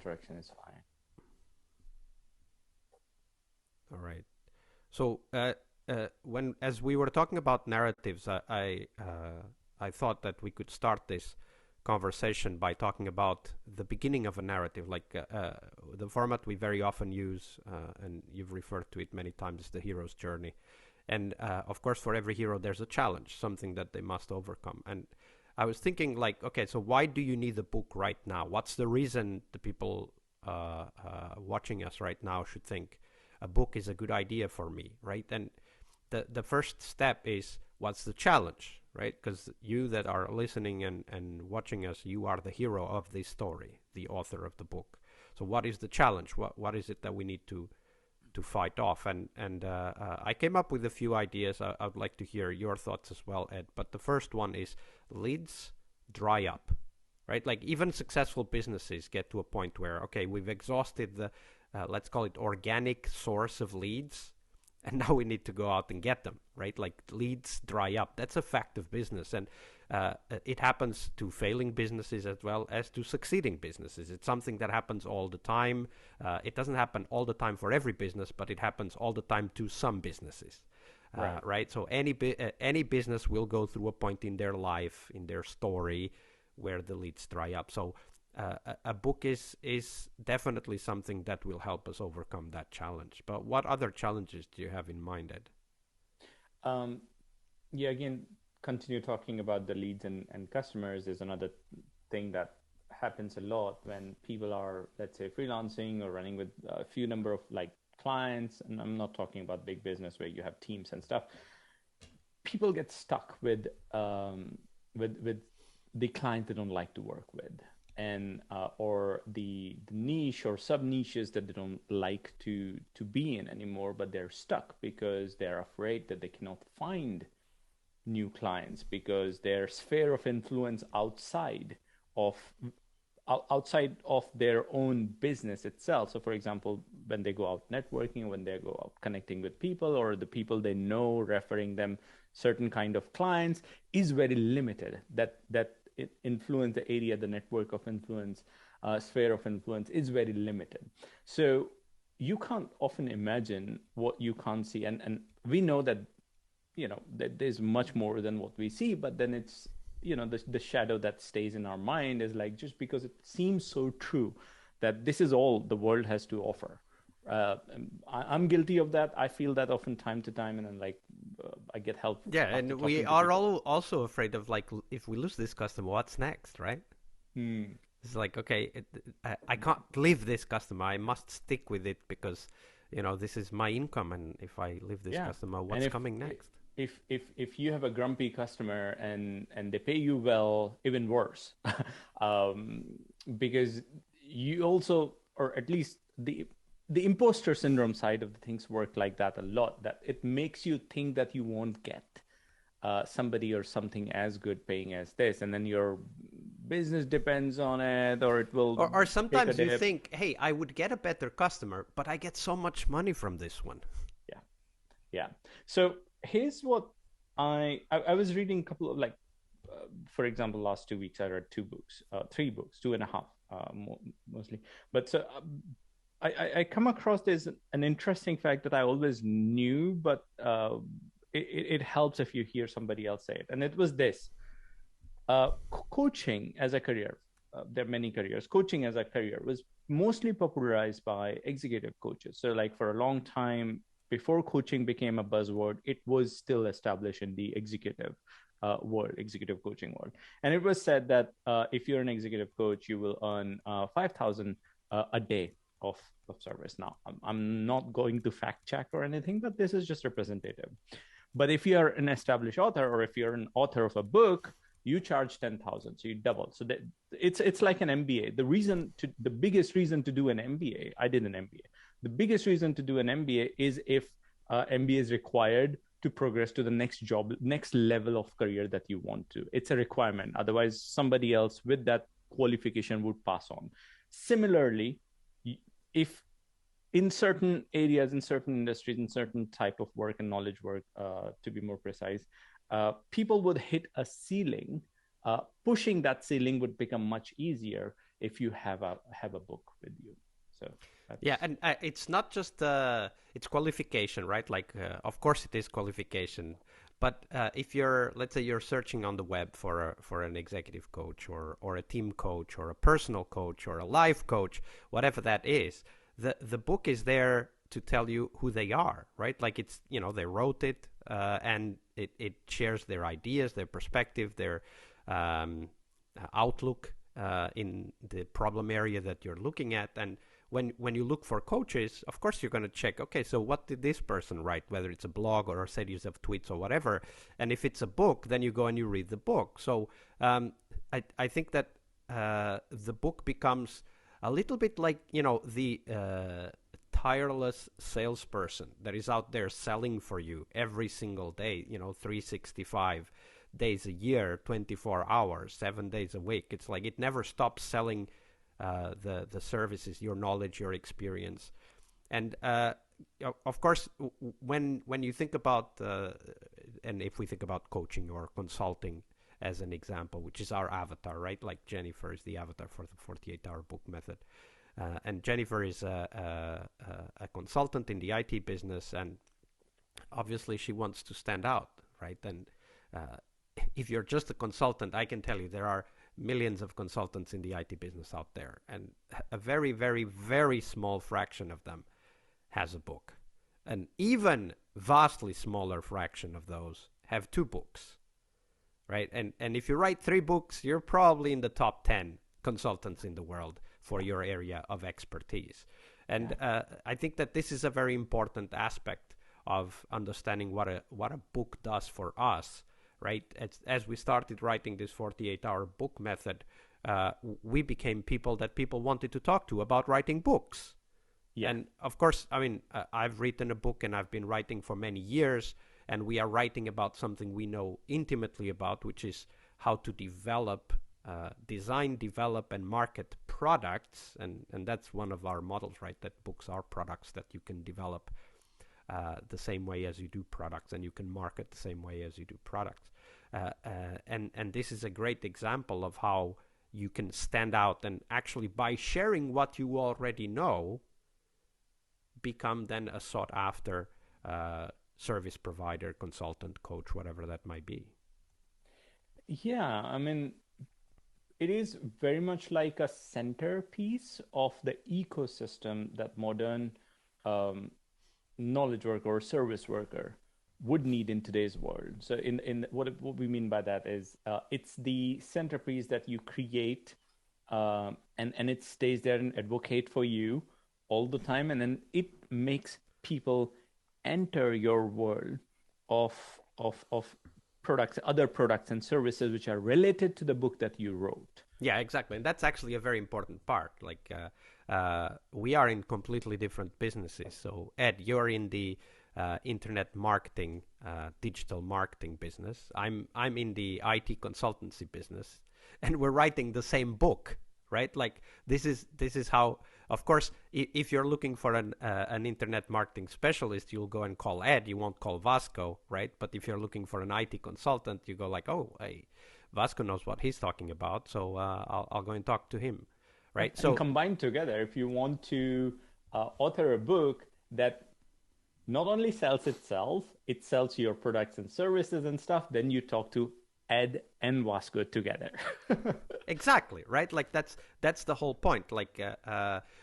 direction is fine. All right. So when as we were talking about narratives, I thought that we could start this conversation by talking about the beginning of a narrative, like the format we very often use, and you've referred to it many times, is the hero's journey. And of course, for every hero, there's a challenge, something that they must overcome. And I was thinking, like, okay, so why do you need the book right now? What's the reason the people watching us right now should think a book is a good idea for me, right? And the first step is, what's the challenge, right? Because you that are listening and watching us, you are the hero of this story, the author of the book. So what is the challenge? What is it that we need to fight off? And I came up with a few ideas. I would like to hear your thoughts as well, Ed. But the first one is, leads dry up, right? Like, even successful businesses get to a point where, okay, we've exhausted the let's call it organic source of leads, and now we need to go out and get them, right? Like, leads dry up. That's a fact of business, and it happens to failing businesses as well as to succeeding businesses. It's something that happens all the time. It doesn't happen all the time for every business, but it happens all the time to some businesses. Right. Right. So any business will go through a point in their life, in their story, where the leads dry up. So a book is definitely something that will help us overcome that challenge. But what other challenges do you have in mind, Ed? Um, yeah, again, continue talking about the leads and customers is another thing that happens a lot when people are, let's say, freelancing or running with a few number of like clients. And I'm not talking about big business where you have teams and stuff. People get stuck with the client they don't like to work with, and or the niche or sub niches that they don't like to be in anymore, but they're stuck because they're afraid that they cannot find new clients because their sphere of influence of outside of their own business itself. So for example, when they go out networking, when they go out connecting with people, or the people they know referring them certain kind of clients, is very limited. That influence, the area, the network of influence, sphere of influence is very limited. So you can't often imagine what you can't see, and we know that that there's much more than what we see, but then it's the shadow that stays in our mind is like, just because it seems so true that this is all the world has to offer. I'm guilty of that. I feel that often time to time, and then like I get help Yeah, after and we talking to are people. all also afraid of, like, if we lose this customer, what's next, right? Hmm. It's like, okay, I can't leave this customer. I must stick with it because, this is my income, and if I leave this Yeah, customer, and what's coming next? if you have a grumpy customer and they pay you well, even worse, um, because you also, or at least the imposter syndrome side of the things work like that a lot. That it makes you think that you won't get somebody or something as good paying as this, and then your business depends on it, or it will Or take a sometimes you dip. think, hey, I would get a better customer, but I get so much money from this one. Yeah. Yeah. So here's what I was reading a couple of like, for example, last 2 weeks I read two books, three books, two and a half, mostly. But so I come across this an interesting fact that I always knew, but it helps if you hear somebody else say it. And it was this: coaching as a career. There are many careers. Coaching as a career was mostly popularized by executive coaches. So, like for a long time, before coaching became a buzzword, it was still established in the executive world, executive coaching world. And it was said that if you're an executive coach, you will earn 5,000 a day of, of service. Now, I'm not going to fact check or anything, but this is just representative. But if you're an established author, or if you're an author of a book, you charge 10,000, so you double. So that it's like an MBA. The biggest reason to do an MBA, I did an MBA. The biggest reason to do an MBA is if MBA is required to progress to the next job, next level of career that you want to. It's a requirement. Otherwise, somebody else with that qualification would pass on. Similarly, if in certain areas, in certain industries, in certain type of work and knowledge work, to be more precise, people would hit a ceiling. Pushing that ceiling would become much easier if you have a book with you. So Yeah, that's and it's not just it's qualification, right? Like, of course, it is qualification. But if you're, let's say, you're searching on the web for an executive coach or a team coach or a personal coach or a life coach, whatever that is, the book is there to tell you who they are, right? Like it's, they wrote it, and it shares their ideas, their perspective, their um, outlook in the problem area that you're looking at. And when you look for coaches, of course you're going to check, okay, so what did this person write, whether it's a blog or a series of tweets or whatever. And if it's a book, then you go and you read the book. So I think that the book becomes a little bit like, the tireless salesperson that is out there selling for you every single day, 365 days a year, 24 hours, 7 days a week. It's like it never stops selling the services, your knowledge, your experience. And of course, when you think about, and if we think about coaching or consulting as an example, which is our avatar, right? Like Jennifer is the avatar for the 48-hour book method. And Jennifer is a consultant in the IT business, and obviously she wants to stand out, right? And if you're just a consultant, I can tell you there are millions of consultants in the IT business out there, and a very, very, very small fraction of them has a book. An even vastly smaller fraction of those have 2 books, right? And if you write 3 books, you're probably in the top 10 consultants in the world for your area of expertise. And I think that this is a very important aspect of understanding what a book does for us, right? As we started writing this 48-hour book method, we became people that people wanted to talk to about writing books. Yeah. And of course, I mean, I've written a book and I've been writing for many years, and we are writing about something we know intimately about, which is how to develop, design, develop, and market products. And that's one of our models, right? That books are products that you can develop the same way as you do products, and you can market the same way as you do products. And this is a great example of how you can stand out and actually, by sharing what you already know, become then a sought after service provider, consultant, coach, whatever that might be. Yeah, I mean, it is very much like a centerpiece of the ecosystem that modern knowledge worker or service worker would need in today's world. So in what we mean by that is it's the centerpiece that you create, and it stays there and advocate for you all the time, and then it makes people enter your world of products, other products and services which are related to the book that you wrote. Yeah, exactly. And that's actually a very important part. Like we are in completely different businesses. So Ed, you're in the internet marketing, digital marketing business. I'm in the IT consultancy business, and we're writing the same book, right? Like this is how. Of course, if you're looking for an internet marketing specialist, you'll go and call Ed. You won't call Vasco, right? But if you're looking for an IT consultant, you go like, oh, hey, Vasco knows what he's talking about, so I'll go and talk to him, right? And combined together, if you want to author a book that not only sells itself, it sells your products and services and stuff, then you talk to Ed and Vasco together. Exactly, right? Like that's the whole point. Like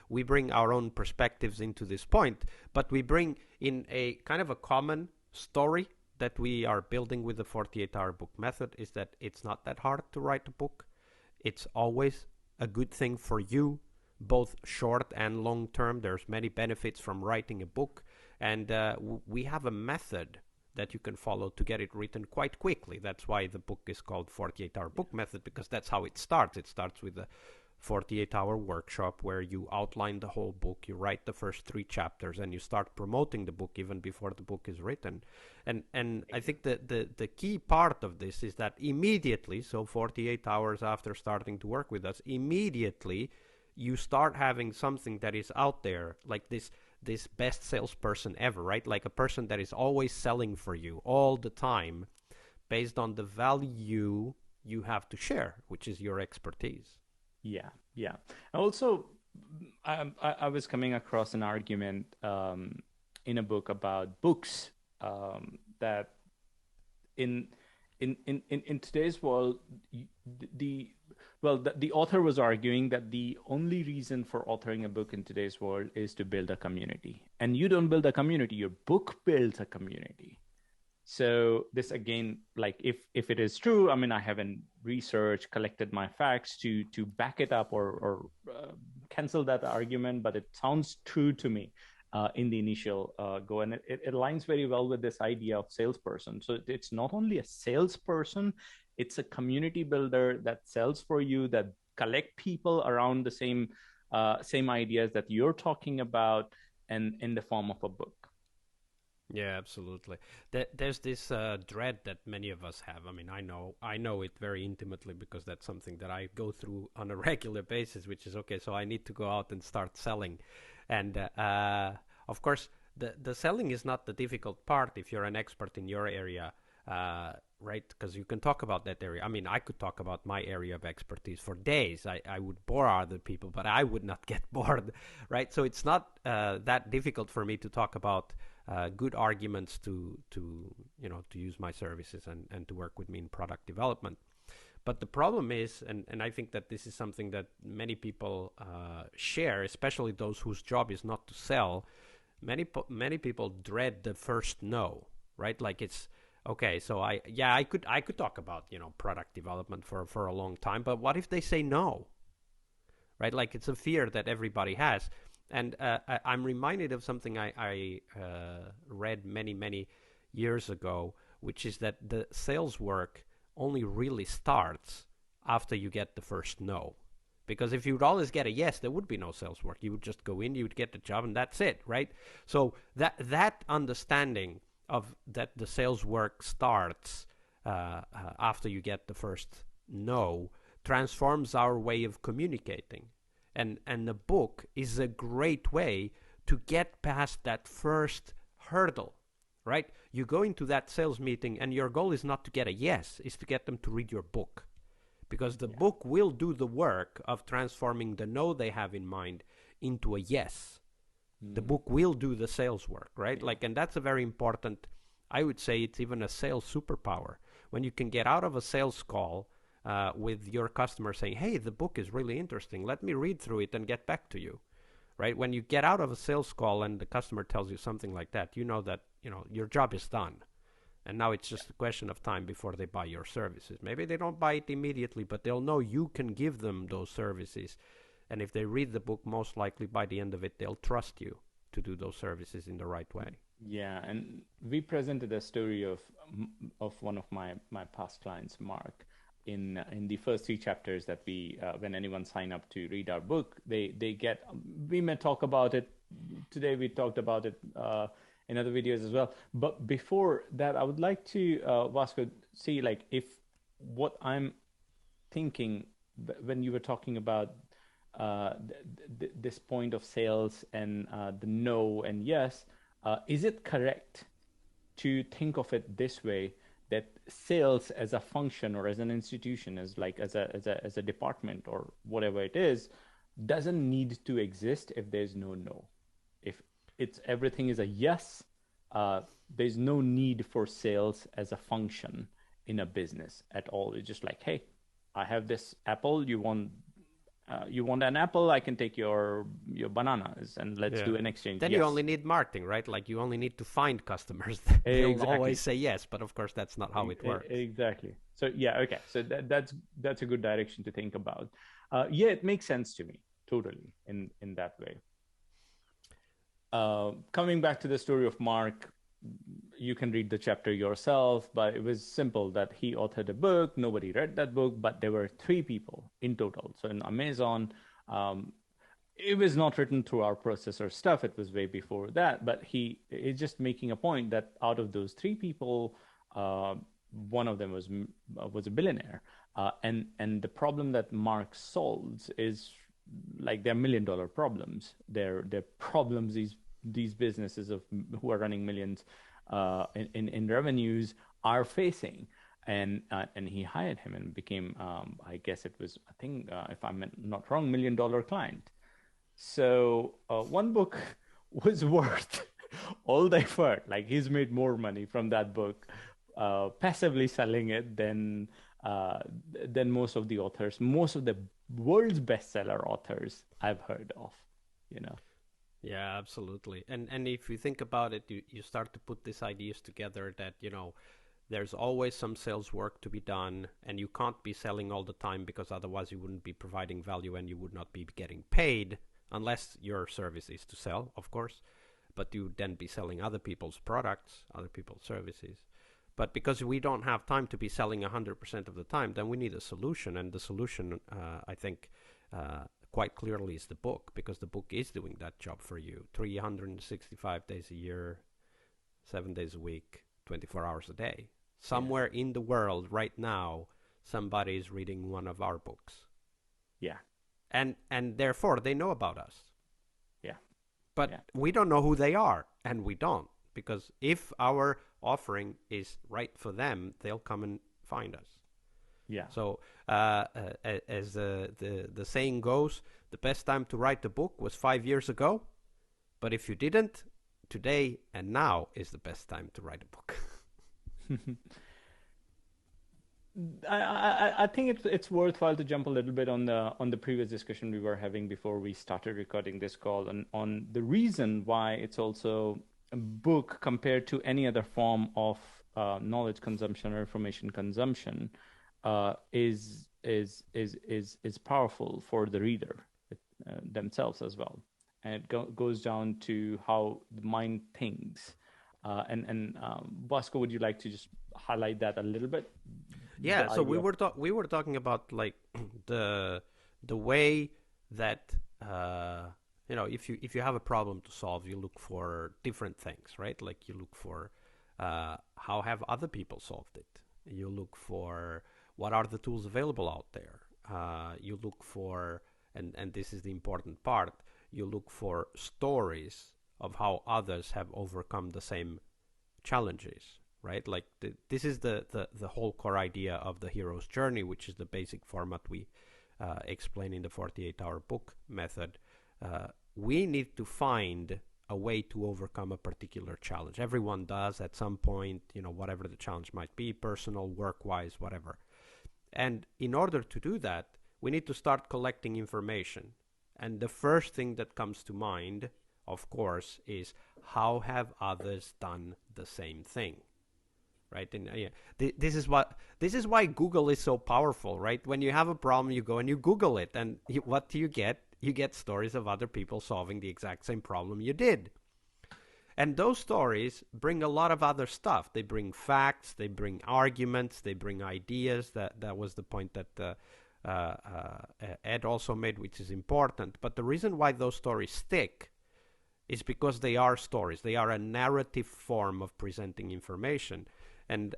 we bring our own perspectives into this point, but we bring in a kind of a common story that we are building with the 48-hour book method, is that it's not that hard to write a book. It's always a good thing for you, both short and long term. There's many benefits from writing a book, and we have a method that you can follow to get it written quite quickly. That's why the book is called 48-hour book method, because that's how it starts. It starts with a 48-hour workshop where you outline the whole book, you write the first 3 chapters, and you start promoting the book even before the book is written. And I think the key part of this is that immediately, so 48 hours after starting to work with us, immediately you start having something that is out there, like this best salesperson ever, right? Like a person that is always selling for you all the time based on the value you have to share, which is your expertise. Yeah, Yeah. Also, I was coming across an argument in a book about books, that in in today's world, the the author was arguing that the only reason for authoring a book in today's world is to build a community, and you don't build a community, your book builds a community. So this again, like if it is true, I mean, I haven't researched, collected my facts to back it up or cancel that argument, but it sounds true to me in the initial go, and it aligns very well with this idea of salesperson. So it's not only a salesperson, it's a community builder that sells for you, that collect people around the same ideas that you're talking about, and in the form of a book. Yeah, absolutely. There's this dread that many of us have. I mean, I know it very intimately because that's something that I go through on a regular basis. Which is okay. So I need to go out and start selling, and of course, the selling is not the difficult part if you're an expert in your area, right? Because you can talk about that area. I mean, I could talk about my area of expertise for days. I would bore other people, but I would not get bored, right? So it's not that difficult for me to talk about good arguments to to use my services and to work with me in product development. But the problem is, and I think that this is something that many people share, especially those whose job is not to sell. Many people dread the first no, right? Like it's okay. So I could talk about product development for a long time, but what if they say no, right? Like it's a fear that everybody has. And I'm reminded of something I read many years ago, which is that the sales work only really starts after you get the first no. Because if you would always get a yes, there would be no sales work. You would just go in, you would get the job, and that's it, right? So that understanding of that the sales work starts after you get the first no transforms our way of communicating. And the book is a great way to get past that first hurdle, right? You go into that sales meeting and your goal is not to get a yes, is to get them to read your book, because the book will do the work of transforming the no they have in mind into a yes. The book will do the sales work, right? Like, and that's a very important, I would say it's even a sales superpower. When you can get out of a sales call with your customer saying, hey, the book is really interesting, let me read through it and get back to you, right? When you get out of a sales call and the customer tells you something like that, you know that your job is done, and now it's just a question of time before they buy your services. Maybe they don't buy it immediately, but they'll know you can give them those services, and if they read the book, most likely by the end of it they'll trust you to do those services in the right way. Yeah, and we presented a story of one of my past clients, Mark, in the first three chapters that we when anyone sign up to read our book, they get. We may talk about it today. We talked about it in other videos as well. But before that, I would like to Vasco, see like if what I'm thinking when you were talking about this point of sales and the no and yes, is it correct to think of it this way, that sales as a function or as an institution, as a department or whatever it is, doesn't need to exist if there's no? If it's everything is a yes, there's no need for sales as a function in a business at all. It's just like, hey, I have this apple. You want an apple? I can take your bananas and let's do an exchange. Then yes. You only need marketing, right? Like you only need to find customers. They'll always say yes, but of course that's not how it works. Exactly. So yeah, okay. So that's a good direction to think about. Yeah, it makes sense to me totally in that way. Coming back to the story of Mark, you can read the chapter yourself, but it was simple that he authored a book. Nobody read that book, but there were 3 people in total. So in Amazon, it was not written through our processor stuff. It was way before that, but he is just making a point that out of those 3 people, one of them was a billionaire. And the problem that Mark solves is like they're $1 million problems. They're problems these businesses who are running millions in revenues are facing. and he hired him and became, I guess it was, I think, if I'm not wrong, $1 million client. So one book was worth all the effort. Like he's made more money from that book, passively selling it uh, than most of the authors, most of the world's bestseller authors I've heard of. You know. Yeah, absolutely. And if you think about it, you start to put these ideas together that, there's always some sales work to be done, and you can't be selling all the time because otherwise you wouldn't be providing value and you would not be getting paid unless your service is to sell, of course. But you would then be selling other people's products, other people's services. But because we don't have time to be selling 100% of the time, then we need a solution. And the solution, I think, quite clearly is the book, because the book is doing that job for you 365 days a year, 7 days a week, 24 hours a day. Somewhere in the world right now, somebody is reading one of our books. Yeah. And therefore, they know about us. Yeah. But Yeah. we don't know who they are, and we don't. Because if our offering is right for them, they'll come and find us. Yeah. So, as the saying goes, the best time to write a book was 5 years ago. But if you didn't, today and now is the best time to write a book. I think it's worthwhile to jump a little bit on the previous discussion we were having before we started recording this call, and on the reason why it's also a book compared to any other form of knowledge consumption or information consumption is powerful for the reader themselves as well, and it goes down to how the mind thinks. And Bosco, would you like to just highlight that a little bit? Yeah, so we were talking about like the way that if you have a problem to solve, you look for different things, right? Like you look for how have other people solved it. You look for what are the tools available out there. You look for, and this is the important part, you look for stories of how others have overcome the same challenges, right? Like this is the whole core idea of the hero's journey, which is the basic format we explain in the 48-hour book method. We need to find a way to overcome a particular challenge. Everyone does at some point, whatever the challenge might be, personal, work-wise, whatever. And in order to do that, we need to start collecting information. And the first thing that comes to mind, of course, is how have others done the same thing, right? And this is why Google is so powerful, right? When you have a problem, you go and you Google it, and what do you get? You get stories of other people solving the exact same problem you did. And those stories bring a lot of other stuff. They bring facts, they bring arguments, they bring ideas. That was the point that Ed also made, which is important. But the reason why those stories stick is because they are stories. They are a narrative form of presenting information. And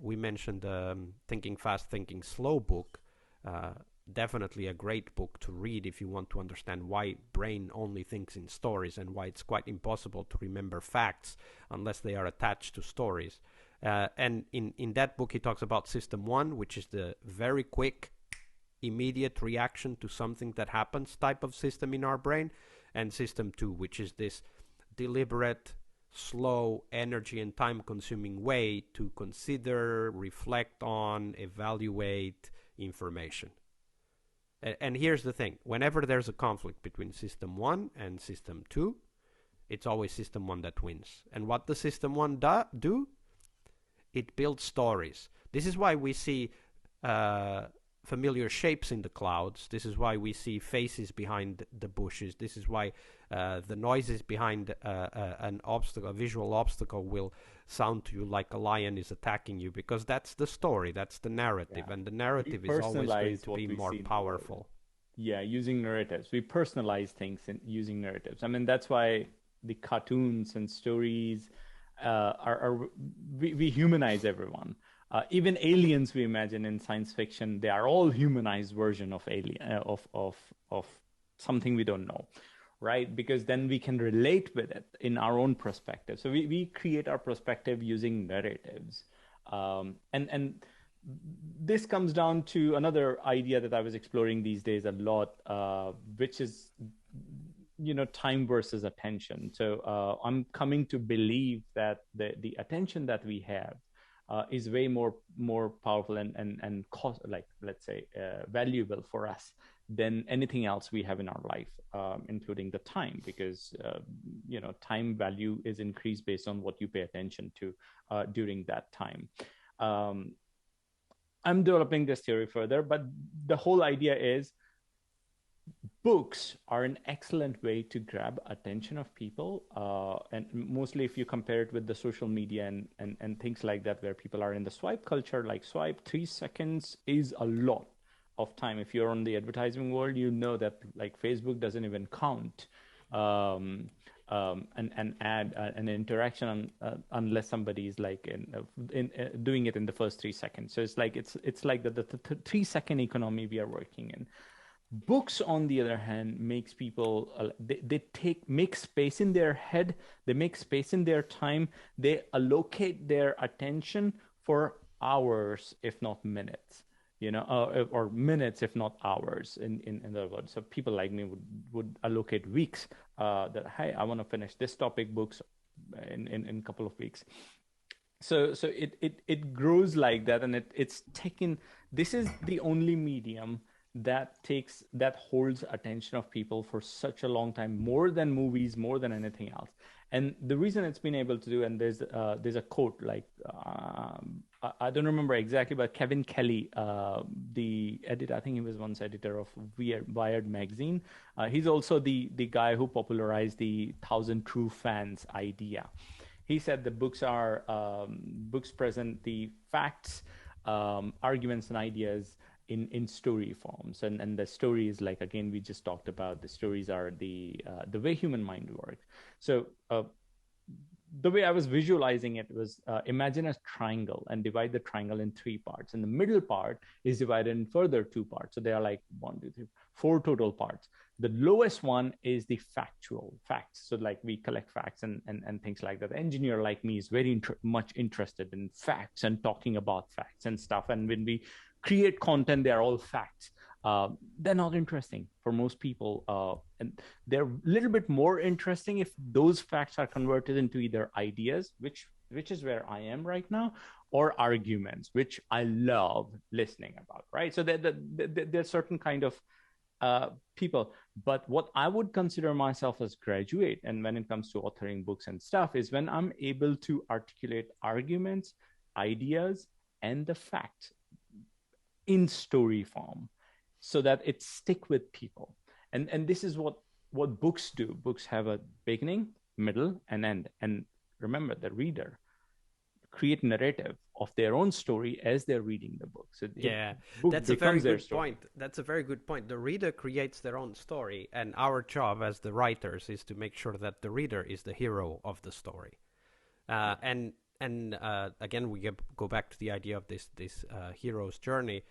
we mentioned Thinking Fast, Thinking Slow book. Definitely a great book to read if you want to understand why brain only thinks in stories and why it's quite impossible to remember facts unless they are attached to stories. And in that book, he talks about System 1, which is the very quick, immediate reaction to something that happens type of system in our brain, and System 2, which is this deliberate, slow, energy and time-consuming way to consider, reflect on, evaluate information. And here's the thing. Whenever there's a conflict between System 1 and System 2, it's always System 1 that wins. And what does System 1 do? It builds stories. This is why we see familiar shapes in the clouds. This is why we see faces behind the bushes. This is why the noises behind an obstacle, a visual obstacle, will sound to you like a lion is attacking you, because that's the story, that's the narrative, and the narrative is always going to be more powerful. Yeah, using narratives. We personalize things using narratives. I mean, that's why the cartoons and stories we humanize everyone. Even aliens we imagine in science fiction, they are all humanized version of of something we don't know, right? Because then we can relate with it in our own perspective. So we create our perspective using narratives. And this comes down to another idea that I was exploring these days a lot, which is, time versus attention. So I'm coming to believe that the attention that we have is way more powerful and cost, like, let's say, valuable for us than anything else we have in our life, including the time, because time value is increased based on what you pay attention to during that time. Um, I'm developing this theory further, but the whole idea is books are an excellent way to grab attention of people, and mostly if you compare it with the social media and things like that, where people are in the swipe culture. Like, swipe 3 seconds is a lot of time. If you're on the advertising world, you know that, like, Facebook doesn't even count um, an ad, an interaction unless somebody is like doing it in the first 3 seconds. So it's like the 3 second economy we are working in. Books, on the other hand, makes people they make space in their head, they make space in their time, they allocate their attention for hours, if not minutes, or minutes, if not hours, in other words. So people like me would allocate weeks, that, hey, I want to finish this topic books in a couple of weeks. So it grows like that, and it's taken. This is the only medium that holds attention of people for such a long time, more than movies, more than anything else. And the reason it's been able to do, and there's a quote, like, I don't remember exactly, but Kevin Kelly, the editor, I think he was once editor of Wired magazine. He's also the guy who popularized the 1,000 true fans idea. He said the books present the facts, arguments, and ideas in story forms, and the stories, like, again, we just talked about, the stories are the way human mind works. So the way I was visualizing it was, imagine a triangle and divide the triangle in 3 parts, and the middle part is divided in further 2 parts. So they are like 4 total parts. The lowest one is the factual facts. So, like, we collect facts and things like that. The engineer like me is very much interested in facts and talking about facts and stuff. And when we create content, they're all facts. They're not interesting for most people, and they're a little bit more interesting if those facts are converted into either ideas, which is where I am right now, or arguments, which I love listening about, right? So there's certain kind of people. But what I would consider myself as graduate, and when it comes to authoring books and stuff, is when I'm able to articulate arguments, ideas, and the facts in story form, so that it stick with people. And this is what books do. Books have a beginning, middle, and end. And remember, the reader create narrative of their own story as they're reading the book. So that's a very good point. That's a very good point. The reader creates their own story, and our job as the writers is to make sure that the reader is the hero of the story. And again, we go back to the idea of this hero's journey.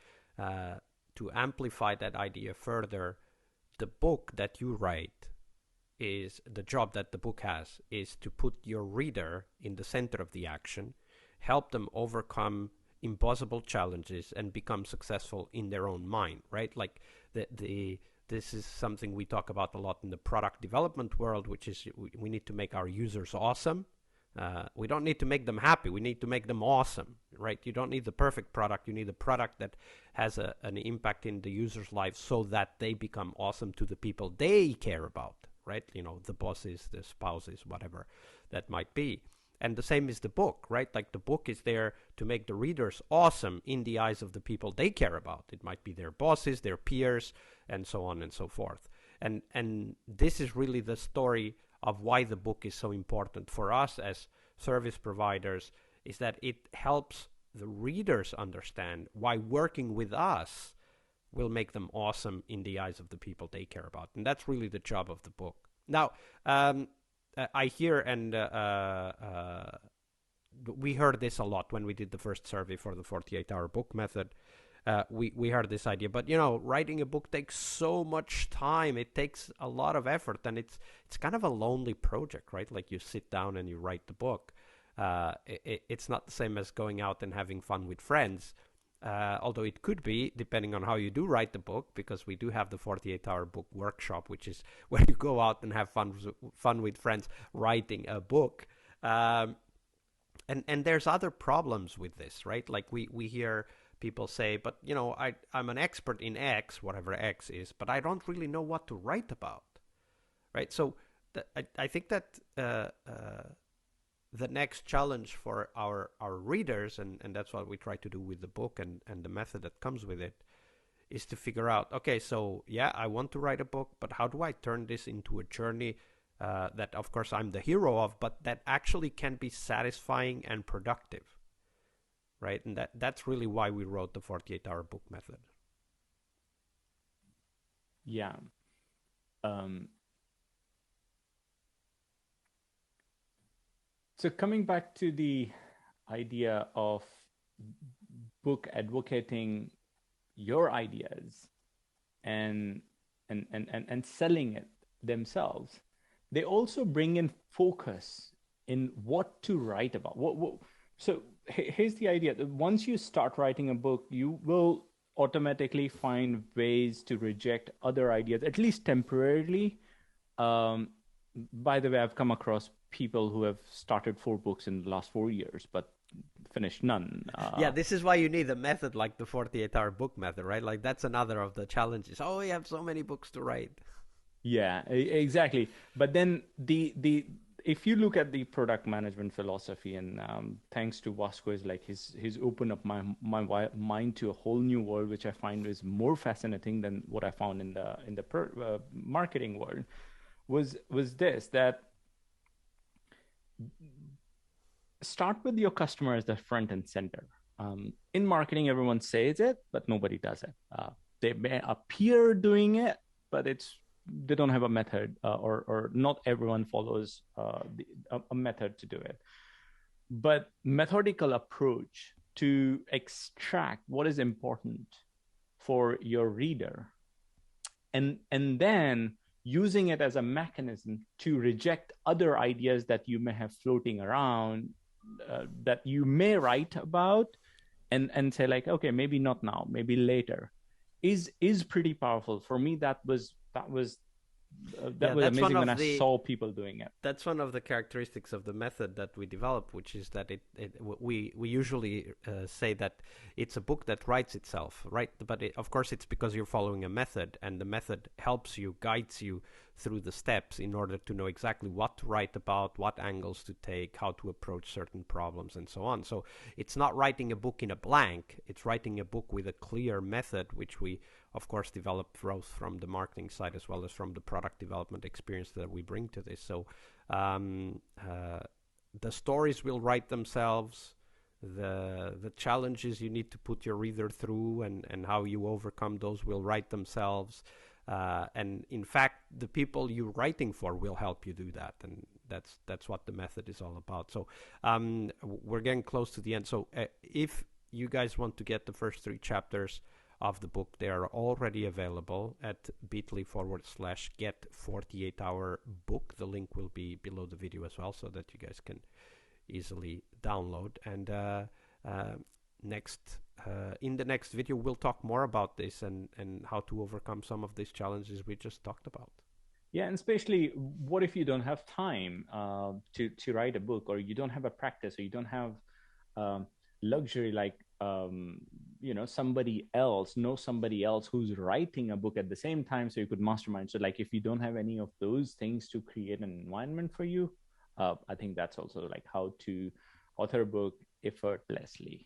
To amplify that idea further, the book that you write, is the job that the book has is to put your reader in the center of the action, help them overcome impossible challenges and become successful in their own mind, right? Like this is something we talk about a lot in the product development world, which is we need to make our users awesome. We don't need to make them happy. We need to make them awesome, right? You don't need the perfect product. You need a product that has an impact in the user's life so that they become awesome to the people they care about, right? The bosses, the spouses, whatever that might be. And the same is the book, right? Like, the book is there to make the readers awesome in the eyes of the people they care about. It might be their bosses, their peers, and so on and so forth. And this is really the story of why the book is so important for us as service providers, is that it helps the readers understand why working with us will make them awesome in the eyes of the people they care about. And that's really the job of the book. Now, I hear, and we heard this a lot when we did the first survey for the 48-hour book method. We heard this idea, but writing a book takes so much time. It takes a lot of effort, and it's kind of a lonely project, right? Like, you sit down and you write the book. it's not the same as going out and having fun with friends. Although it could be, depending on how you do write the book, because we do have the 48-hour book workshop, which is where you go out and have fun with friends writing a book. And there's other problems with this, right? Like we hear people say, but I'm an expert in X, whatever X is, but I don't really know what to write about, right? So I think that the next challenge for our readers, and that's what we try to do with the book and the method that comes with it, is to figure out, okay, so yeah, I want to write a book, but how do I turn this into a journey that, of course, I'm the hero of, but that actually can be satisfying and productive, right? And that's really why we wrote the 48-hour book method. Yeah. So coming back to the idea of book advocating your ideas and selling it themselves, they also bring in focus in what to write about. So here's the idea that once you start writing a book, you will automatically find ways to reject other ideas, at least temporarily. By the way, I've come across people who have started 4 books in the last 4 years, but finished none. Yeah, this is why you need a method like the 48-hour book method, right? Like that's another of the challenges. Oh, we have so many books to write. Yeah, exactly. But then if you look at the product management philosophy, and thanks to Vasco, is like he's opened up my mind to a whole new world, which I find is more fascinating than what I found in the marketing world. Was this that start with your customer as the front and center. In marketing, everyone says it, but nobody does it. They may appear doing it, but they don't have a method, or not everyone follows a method to do it. But methodical approach to extract what is important for your reader, and then using it as a mechanism to reject other ideas that you may have floating around, that you may write about, and say like, okay, maybe not now, maybe later, is pretty powerful. For me, that was amazing when I saw people doing it. That's one of the characteristics of the method that we developed, which is that we usually say that it's a book that writes itself, right? But of course, it's because you're following a method, and the method helps you, guides you through the steps in order to know exactly what to write about, what angles to take, how to approach certain problems, and so on. So it's not writing a book in a blank, it's writing a book with a clear method, which we of course develop both from the marketing side as well as from the product development experience that we bring to this. So the stories will write themselves. The challenges you need to put your reader through and how you overcome those will write themselves. And in fact, the people you're writing for will help you do that. And that's what the method is all about. So we're getting close to the end. So if you guys want to get the first 3 chapters of the book, they are already available at bit.ly/get48hour book. The link will be below the video as well, so that you guys can easily download. And in the next video, we'll talk more about this and how to overcome some of these challenges we just talked about. Yeah, and especially, what if you don't have time to write a book, or you don't have a practice, or you don't have luxury like somebody else who's writing a book at the same time, so you could mastermind. So like, if you don't have any of those things to create an environment for you, I think that's also like how to author a book effortlessly.